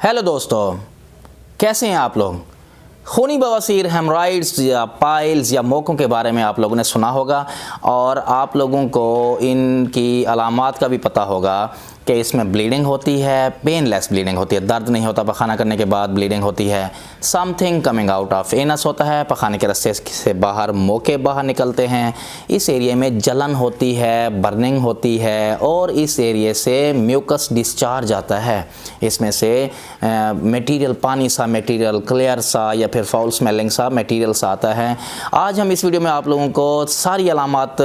Hello दोस्तों, कैसे हैं आप लोग। खूनी बवासीर, हेमराइड्स या पाइल्स या मोकों के बारे में आप लोगों ने सुना होगा और आप लोगों को इनकी अलामात का भी पता होगा कि इसमें ब्लीडिंग होती है, पेनलेस ब्लीडिंग होती है, दर्द नहीं होता, पखाना करने के बाद ब्लीडिंग होती है। Something coming out of anus होता है, पखाने के रास्ते से बाहर मोके बाहर निकलते हैं। इस एरिया में जलन होती है, बर्निंग होती है और इस एरिया से म्यूकस डिस्चार्ज आता है। इसमें से मटेरियल, पानी सा मटेरियल, क्लियर सा या फिर फाउल स्मेलिंग सा मटेरियल सा आता है। आज हम इस वीडियो में आप लोगों को सारी अलामात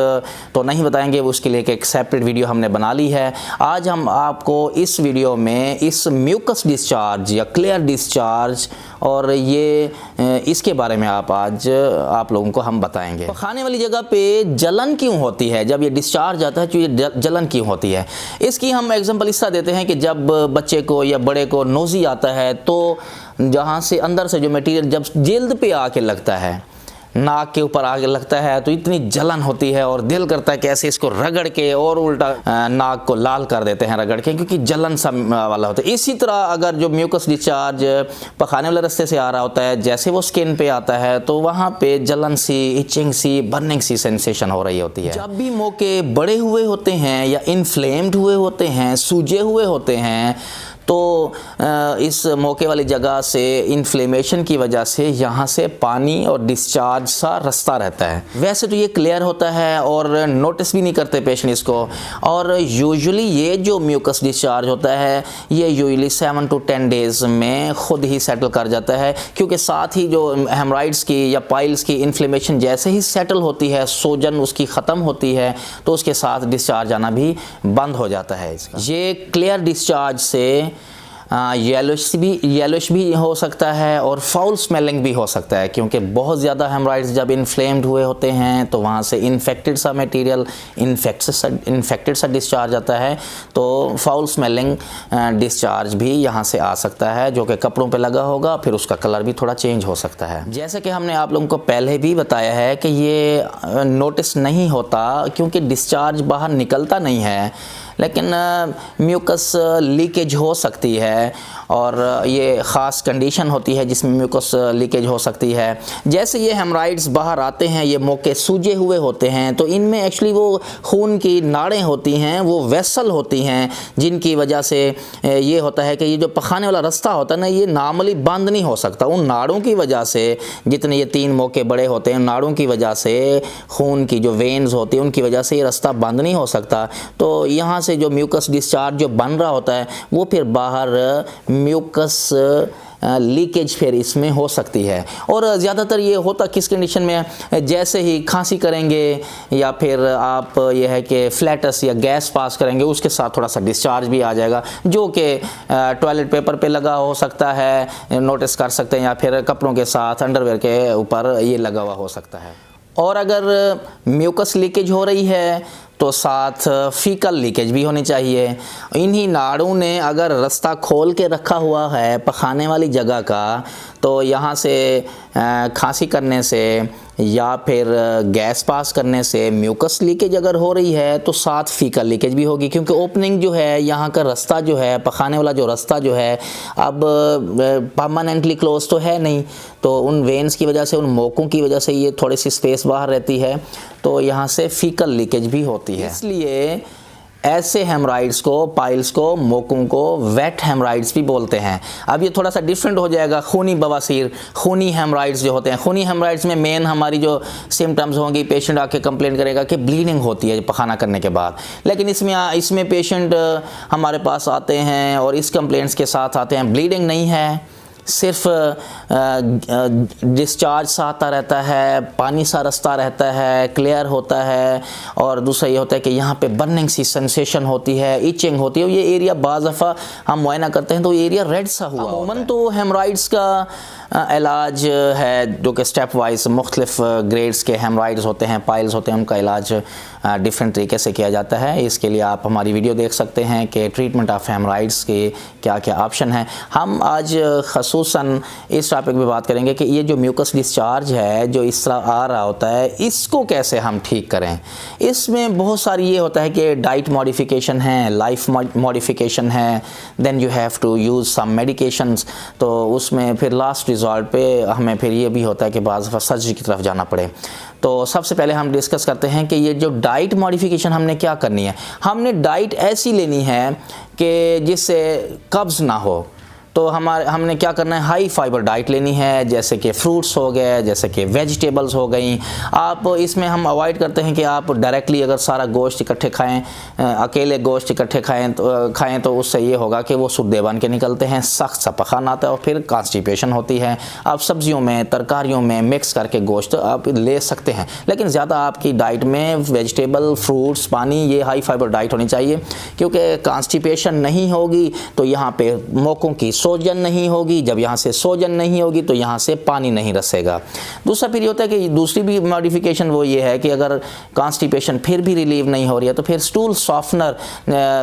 तो नहीं बताएंगे, उसके लिए एक सेपरेट वीडियो हमने बना ली है। आज हम आपको इस वीडियो में इस म्यूकस डिस्चार्ज या क्लियर डिस्चार्ज और ये इसके बारे में आज आप लोगों को हम बताएंगे। पखाने वाली जगह पे जलन क्यों होती है, जब ये डिस्चार्ज आता है तो ये जलन क्यों होती है। इसकी हम एग्जांपल इस तरह देते हैं कि जब बच्चे को या बड़े को नोज़ी आता है तो जहाँ से अंदर से जो मटेरियल जब जिल्द पे आके लगता है, नाक के ऊपर आगे लगता है तो इतनी जलन होती है और दिल करता है कि ऐसे इसको रगड़ के और उल्टा नाक को लाल कर देते हैं रगड़ के, क्योंकि जलन सा वाला होता है। इसी तरह अगर जो म्यूकस डिस्चार्ज पखाने वाले रास्ते से आ रहा होता है, जैसे वो स्किन पे आता है तो वहाँ पे जलन सी, इचिंग सी, बर्निंग सी सेंसेशन हो रही होती है। जब भी मोके बड़े हुए होते हैं या इन्फ्लेम्ड हुए होते हैं, सूजे हुए होते हैं, तो इस मौके वाली जगह से इन्फ्लेमेशन की वजह से यहाँ से पानी और डिस्चार्ज सा रास्ता रहता है। वैसे तो ये क्लियर होता है और नोटिस भी नहीं करते पेशेंट इसको। और यूजुअली ये जो म्यूकस डिस्चार्ज होता है ये यूजुअली 7 to 10 डेज़ में ख़ुद ही सेटल कर जाता है, क्योंकि साथ ही जो हेमराइड्स की या पाइल्स की इन्फ्लेमेशन जैसे ही सेटल होती है, सोजन उसकी ख़त्म होती है, तो उसके साथ डिस्चार्ज आना भी बंद हो जाता है इसका। ये क्लियर डिस्चार्ज से येलोश भी हो सकता है और फाउल स्मेलिंग भी हो सकता है, क्योंकि बहुत ज़्यादा हेमराइड्स जब इन्फ्लेम्ड हुए होते हैं तो वहाँ से इन्फेक्टेड सा मटेरियल, इन्फेक्टेड सा डिस्चार्ज आता है, तो फाउल स्मेलिंग डिस्चार्ज भी यहाँ से आ सकता है, जो कि कपड़ों पे लगा होगा, फिर उसका कलर भी थोड़ा चेंज हो सकता है। जैसे कि हमने आप लोगों को पहले भी बताया है कि ये नोटिस नहीं होता क्योंकि डिस्चार्ज बाहर निकलता नहीं है, लेकिन म्यूकस लीकेज हो सकती है और ये ख़ास कंडीशन होती है जिसमें म्यूकस लीकेज हो सकती है। जैसे ये हेमराइड्स बाहर आते हैं, ये मोके सूजे हुए होते हैं, तो इनमें एक्चुअली वो खून की नाड़ें होती हैं, वो वेसल होती हैं, जिनकी वजह से ये होता है कि ये जो पखाने वाला रास्ता होता है ना, ये नॉर्मली बंद नहीं हो सकता। उन नाड़ों की वजह से, जितने ये 3 मोके बड़े होते हैं, नाड़ों की वजह से, खून की जो वेन्स होती हैं उनकी वजह से ये रास्ता बंद नहीं हो सकता। तो यहाँ से जो म्यूकस डिस्चार्ज जो बन रहा होता है वो फिर बाहर म्यूकस लीकेज फिर इसमें हो सकती है। और ज़्यादातर ये होता किस कंडीशन में, जैसे ही खांसी करेंगे या फिर आप ये है कि फ्लैटस या गैस पास करेंगे, उसके साथ थोड़ा सा डिस्चार्ज भी आ जाएगा, जो कि टॉयलेट पेपर पे लगा हो सकता है, नोटिस कर सकते हैं, या फिर कपड़ों के साथ अंडरवेयर के ऊपर ये लगा हुआ हो सकता है। और अगर म्यूकस लीकेज हो रही है तो साथ फीकल लीकेज भी होनी चाहिए। इन्हीं नाड़ों ने अगर रास्ता खोल के रखा हुआ है पखाने वाली जगह का, तो यहाँ से खांसी करने से या फिर गैस पास करने से म्यूकस लीकेज अगर हो रही है तो साथ फीकल लीकेज भी होगी, क्योंकि ओपनिंग जो है यहाँ का रास्ता जो है, पखाने वाला जो रास्ता जो है, अब परमानेंटली क्लोज तो है नहीं, तो उन वेन्स की वजह से, उन मोकों की वजह से ये थोड़ी सी स्पेस बाहर रहती है, तो यहाँ से फीकल लीकेज भी होती है। इसलिए ऐसे हेमराइड्स को, पाइल्स को, मोकों को वेट हेमराइड्स भी बोलते हैं। अब ये थोड़ा सा डिफरेंट हो जाएगा। खूनी बवासीर, खूनी हेमराइड्स जो होते हैं, खूनी हेमराइड्स में मेन हमारी जो सिम्टम्स होंगी, पेशेंट आके कंप्लेन करेगा कि ब्लीडिंग होती है पखाना करने के बाद। लेकिन इसमें पेशेंट हमारे पास आते हैं और इस कंप्लेंट्स के साथ आते हैं, ब्लीडिंग नहीं है, सिर्फ डिस्चार्ज सा आता रहता है, पानी सा रास्ता रहता है, क्लियर होता है, और दूसरा ये होता है कि यहाँ पे बर्निंग सी सेंसेशन होती है, इचिंग होती है। ये एरिया बाज़ दफ़ा हम मुआयना करते हैं तो ये एरिया रेड सा हुआ होता है। तो हेमराइड्स का इलाज है जो कि स्टेप वाइज मुख्तलिफ ग्रेड्स के हेमराइड्स होते हैं, पाइल्स होते हैं, उनका इलाज डिफरेंट तरीके से किया जाता है। इसके लिए आप हमारी वीडियो देख सकते हैं कि ट्रीटमेंट ऑफ हेमराइड्स के क्या क्या ऑप्शन हैं। हम आज ख़ुसूसन इस टॉपिक पे बात करेंगे कि ये जो म्यूकस डिस्चार्ज है जो इस तरह आ रहा होता है, इसको कैसे हम ठीक करें। इसमें बहुत सारी ये होता है कि डाइट मॉडिफिकेशन है, लाइफ मॉडिफिकेशन है, then you have to use some medications. तो उसमें फिर लास्ट रिजॉर्ट पे हमें फिर ये भी होता है कि बाज़ दफ़ा सर्जरी की तरफ जाना पड़े। तो सबसे पहले हम डिस्कस करते हैं कि ये जो डाइट मॉडिफिकेशन हमने क्या करनी है। हमने डाइट ऐसी लेनी है कि जिससे कब्ज़ ना हो। तो हमने क्या करना है, हाई फाइबर डाइट लेनी है, जैसे कि फ्रूट्स हो गए, जैसे कि वेजिटेबल्स हो गई। आप इसमें हम अवॉइड करते हैं कि आप डायरेक्टली अगर सारा गोश्त इकट्ठे खाएं, अकेले गोश्त इकट्ठे खाएं तो उससे ये होगा कि वो सुद्दे बन के निकलते हैं, सख्त सा पखाना आता है और फिर कॉन्स्टिपेशन होती है। आप सब्जियों में, तरकारियों में मिक्स करके गोश्त आप ले सकते हैं, लेकिन ज़्यादा आपकी डाइट में वेजिटेबल, फ्रूट्स, पानी, ये हाई फाइबर डाइट होनी चाहिए, क्योंकि कॉन्स्टिपेशन नहीं होगी तो यहाँ पे मौकों की सोजन नहीं होगी। जब यहाँ से सोजन नहीं होगी तो यहाँ से पानी नहीं रसेगा। दूसरा फिर ये होता है कि दूसरी भी मॉडिफिकेशन वो ये है कि अगर कॉन्स्टिपेशन फिर भी रिलीव नहीं हो रही है तो फिर स्टूल सॉफ्टनर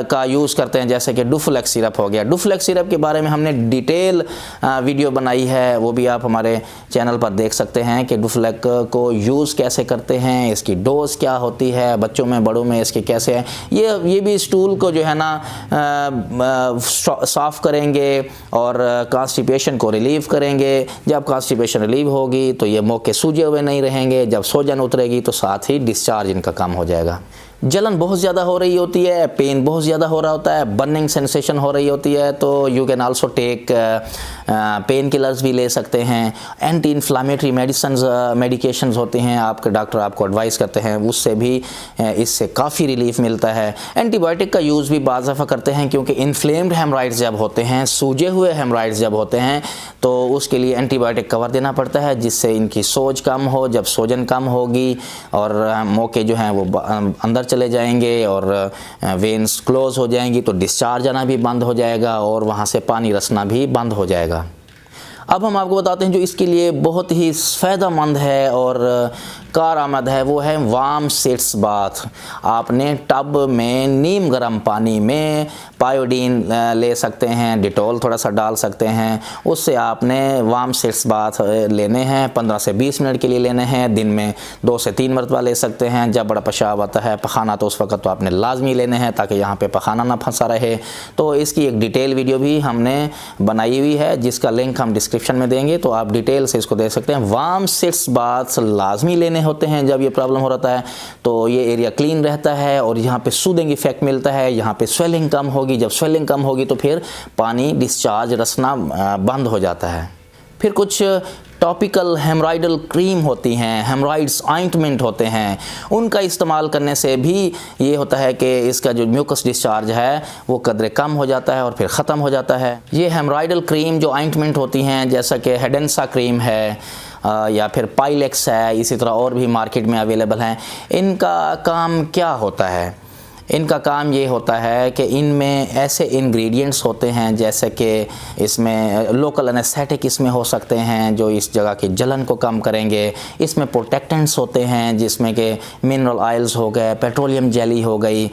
का यूज़ करते हैं, जैसे कि डुफ्लेक्स सिरप हो गया। डुफ्लेक्स सिरप के बारे में हमने डिटेल वीडियो बनाई है, वो भी आप हमारे चैनल पर देख सकते हैं कि डुफ्लेक्स को यूज़ कैसे करते हैं, इसकी डोज क्या होती है, बच्चों में बड़ों में इसके कैसे है। ये भी स्टूल को जो है ना साफ़ करेंगे और कॉन्स्टिपेशन को रिलीव करेंगे। जब कॉन्स्टिपेशन रिलीव होगी तो ये मौके सूजे हुए नहीं रहेंगे। जब सोजन उतरेगी तो साथ ही डिस्चार्ज इनका कम हो जाएगा। जलन बहुत ज़्यादा हो रही होती है, पेन बहुत ज़्यादा हो रहा होता है, बर्निंग सेंसेशन हो रही होती है, तो you can also take painkillers भी ले सकते हैं। एंटी इन्फ्लामेटरी मेडिकेशंस होते हैं, आपके डॉक्टर आपको एडवाइस करते हैं, उससे भी इससे काफ़ी रिलीफ मिलता है। एंटीबायोटिक का यूज़ भी बाज़ दफ़ा करते हैं, क्योंकि इन्फ्लेम्ड हेमराइड्स जब होते हैं, सूजे हुए हेमराइड्स जब होते हैं, तो उसके लिए एंटीबायोटिक कवर देना पड़ता है, जिससे इनकी सोज कम हो। जब सोजन कम होगी और मौके जो हैं वो अंदर चले जाएंगे और वेन्स क्लोज हो जाएंगी तो डिस्चार्ज आना भी बंद हो जाएगा और वहाँ से पानी रसना भी बंद हो जाएगा। अब हम आपको बताते हैं जो इसके लिए बहुत ही फ़ायदेमंद है और कारआमद है, वो है वार्म सीट्स बाथ। आपने टब में नीम गर्म पानी में पायोडीन ले सकते हैं, डिटॉल थोड़ा सा डाल सकते हैं, उससे आपने वार्म सीट्स बाथ लेने हैं। 15 से 20 मिनट के लिए लेने हैं, दिन में 2 से 3 मरतबा ले सकते हैं। जब बड़ा पेशाब आता है, पखाना, तो उस वक्त तो आपने लाजमी लेने हैं ताकि यहाँ पे पखाना ना फंसा रहे। तो इसकी एक डिटेल वीडियो भी हमने बनाई हुई है, जिसका लिंक हम डिस्क्रिप्शन में देंगे, तो आप डिटेल से इसको देख सकते हैं। वार्म सीट्स बाथ लाजमी लेने होते हैं जब ये प्रॉब्लम हो रहा है, तो ये एरिया क्लीन रहता है और यहाँ पे सूदिंग इफेक्ट मिलता है, यहाँ पे स्वेलिंग कम होगी। जब स्वेलिंग कम होगी तो फिर पानी डिस्चार्ज रसना बंद हो जाता है। फिर कुछ टॉपिकल हेमराइडल क्रीम होती हैं, हेमराइड्स ऑइंटमेंट होते हैं, उनका इस्तेमाल करने से भी ये होता है कि इसका जो म्यूकस डिस्चार्ज है वो कदरे कम हो जाता है और फिर ख़त्म हो जाता है। ये हेमराइडल क्रीम जो ऑइंटमेंट होती हैं, जैसा कि हेडेंसा क्रीम है या फिर पाइलेक्स है, इसी तरह और भी मार्केट में अवेलेबल हैं। इनका काम क्या होता है? इनका काम ये होता है कि इनमें ऐसे इंग्रेडिएंट्स होते हैं, जैसे कि इसमें लोकल एनेस्थेटिक इसमें हो सकते हैं जो इस जगह की जलन को कम करेंगे। इसमें प्रोटेक्टेंट्स होते हैं, जिसमें कि मिनरल ऑयल्स हो गए, पेट्रोलियम जेली हो गई,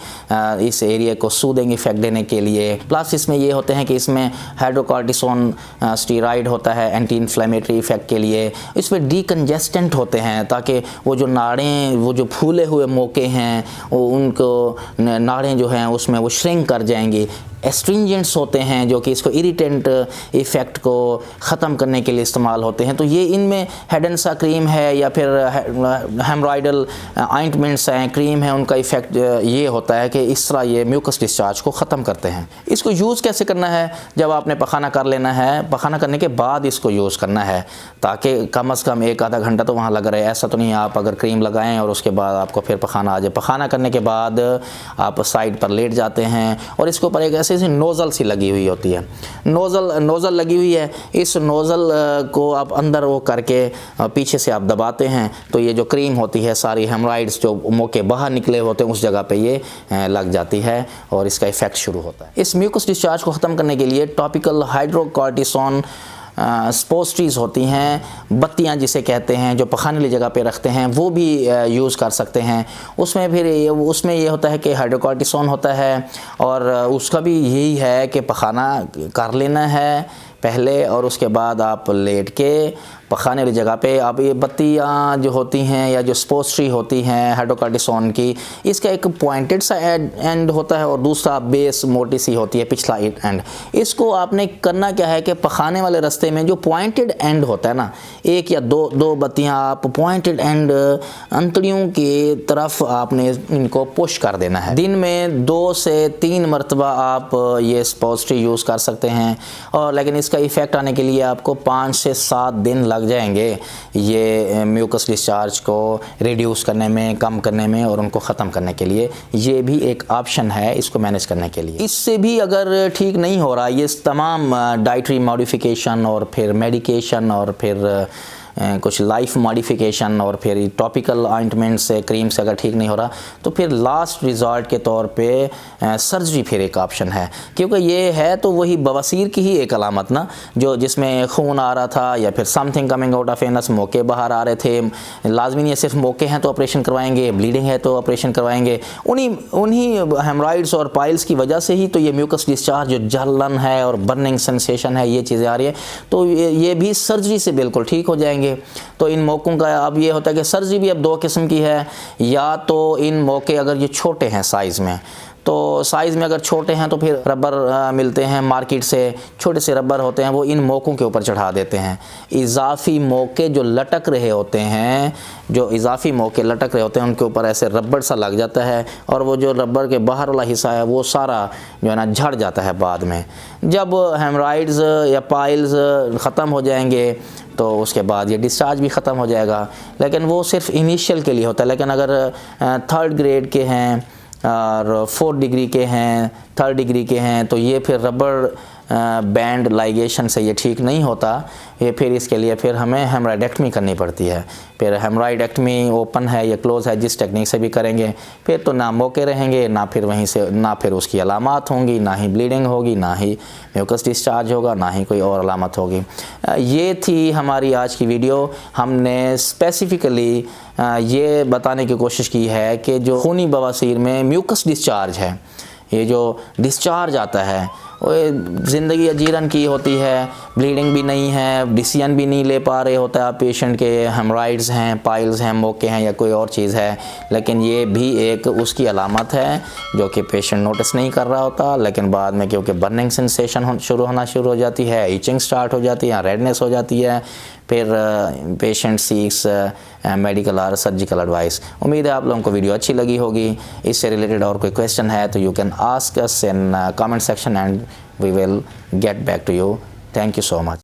इस एरिया को सूदिंग इफेक्ट देने के लिए। प्लस इसमें ये होते हैं कि इसमें हाइड्रोकॉर्टिसोन स्टीरॉइड होता है एंटी इन्फ्लेमेटरी इफेक्ट के लिए। इसमें डीकंजेस्टेंट होते हैं ताकि वो जो नाड़ें, वो जो फूले हुए मौके हैं, वो उनको नाड़ें जो हैं उसमें वो श्रिंक कर जाएंगी। एस्ट्रिंजेंट्स होते हैं जो कि इसको इरिटेंट इफ़ेक्ट को ख़त्म करने के लिए इस्तेमाल होते हैं। तो ये इनमें हेडेंसा क्रीम है या फिर हेमराइडल ऑइंटमेंट्स हैं, क्रीम है, उनका इफ़ेक्ट ये होता है कि इस तरह ये म्यूकस डिस्चार्ज को ख़त्म करते हैं। इसको यूज़ कैसे करना है? जब आपने पखाना कर लेना है, पखाना करने के बाद इसको यूज़ करना है, ताकि कम से कम 1 आधा घंटा तो वहाँ लग रहे। ऐसा तो नहीं आप अगर क्रीम लगाएं और उसके बाद आपको फिर पखाना आ जाए। पखाना करने के बाद आप साइड पर लेट जाते हैं और इसके ऊपर एक ऐसी नोज़ल सी लगी हुई होती है, नोज़ल लगी हुई है। इस नोज़ल को आप अंदर वो करके पीछे से आप दबाते हैं तो ये जो क्रीम होती है सारी हेमराइड्स जो मौके बाहर निकले होते हैं उस जगह पे ये लग जाती है और इसका इफ़ेक्ट शुरू होता है। इस म्यूकस डिस्चार्ज को ख़त्म करने के लिए टॉपिकल हाइड्रोकॉर्टिसोन स्पोस्ट्रीज होती हैं, बत्तियां जिसे कहते हैं, जो पखाने वाली जगह पे रखते हैं, वो भी यूज़ कर सकते हैं। उसमें फिर उसमें ये होता है कि हाइड्रोकॉर्टिसोन होता है और उसका भी यही है कि पखाना कर लेना है पहले और उसके बाद आप लेट के पखाने वाली जगह पे। अब ये बत्तियाँ जो होती हैं या जो स्पोस्ट्री होती हैं हाइड्रोकॉर्टिसोन की, इसका एक पॉइंटेड सा एंड होता है और दूसरा बेस मोटी सी होती है, पिछला एंड। इसको आपने करना क्या है कि पखाने वाले रास्ते में जो पॉइंटेड एंड होता है ना, एक या दो बत्तियाँ आप पॉइंटेड एंड अंतड़ियों की तरफ आपने इनको पुश कर देना है। दिन में 2 से 3 मरतबा आप ये स्पोस्ट्री यूज़ कर सकते हैं और लेकिन इसका इफ़ेक्ट आने के लिए आपको 5 से 7 दिन लग जाएंगे ये म्यूकस डिस्चार्ज को रिड्यूस करने में, कम करने में और उनको ख़त्म करने के लिए। ये भी एक ऑप्शन है इसको मैनेज करने के लिए। इससे भी अगर ठीक नहीं हो रहा, ये तमाम डाइटरी मॉडिफिकेशन और फिर मेडिकेशन और फिर कुछ लाइफ मॉडिफिकेशन और फिर टॉपिकल ऑइंटमेंट से, क्रीम से अगर ठीक नहीं हो रहा, तो फिर लास्ट रिजॉर्ट के तौर पे सर्जरी फिर एक ऑप्शन है। क्योंकि ये है तो वही बवासीर की ही एक अलामत ना, जो जिसमें खून आ रहा था या फिर something coming out of anus, मौके बाहर आ रहे थे। लाजमी नहीं है सिर्फ मौके हैं तो ऑपरेशन करवाएंगे, ब्लीडिंग है तो ऑपरेशन करवाएंगे। उन्हीं हेमराइड्स और पाइल्स की वजह से ही तो ये म्यूकस डिस्चार्ज, जो जलन है और बर्निंग सेंसेशन है, ये चीज़ें आ रही है। तो ये भी सर्जरी से बिल्कुल ठीक हो जाएंगे। तो इन मौकों का अब ये होता है कि सर्जरी भी अब 2 किस्म की है। या तो इन मौके अगर ये छोटे हैं साइज़ में, तो साइज़ में अगर छोटे हैं तो फिर रबर मिलते हैं मार्केट से, छोटे से रबर होते हैं, वो इन मौकों के ऊपर चढ़ा देते हैं। इजाफी मौके जो लटक रहे होते हैं, उनके ऊपर ऐसे रबर सा लग जाता है और वो जो रबर के बाहर वाला हिस्सा है वो सारा जो है ना झड़ जाता है बाद में। जब हेमराइड्स या पाइल्स ख़त्म हो जाएंगे तो उसके बाद ये डिस्चार्ज भी ख़त्म हो जाएगा। लेकिन वो सिर्फ इनिशियल के लिए होता है। लेकिन अगर 3rd ग्रेड के हैं और 4th डिग्री के हैं, 3rd डिग्री के हैं, तो ये फिर रबर बैंड लाइगेशन से ये ठीक नहीं होता। ये फिर इसके लिए फिर हमें हेमराइडेक्टमी करनी पड़ती है। फिर हेमराइडेक्टमी ओपन है या क्लोज है, जिस टेक्निक से भी करेंगे, फिर तो ना मौके रहेंगे, ना फिर वहीं से, ना फिर उसकी अलामात होंगी, ना ही ब्लीडिंग होगी, ना ही म्यूकस डिस्चार्ज होगा, ना ही कोई और अलामत होगी। ये थी हमारी आज की वीडियो। हमने स्पेसिफ़िकली ये बताने की कोशिश की है कि जो खूनी बवासीर में म्यूकस डिस्चार्ज है, ये जो डिस्चार्ज आता है वो ज़िंदगी अजीरन की होती है, ब्लीडिंग भी नहीं है, डिसीजन भी नहीं ले पा रहे होता है पेशेंट के, हेमराइड्स हैं, पाइल्स हैं, मौके हैं या कोई और चीज़ है। लेकिन ये भी एक उसकी अलामत है जो कि पेशेंट नोटिस नहीं कर रहा होता। लेकिन बाद में क्योंकि बर्निंग सेंसेशन शुरू हो जाती है, इचिंग स्टार्ट हो जाती है, रेडनेस हो जाती है, फिर पेशेंट सीक्स मेडिकल और सर्जिकल एडवाइस। उम्मीद है आप लोगों को वीडियो अच्छी लगी होगी। इससे रिलेटेड और कोई क्वेश्चन है तो you can ask us in comment section and we will get back to you. Thank you so much.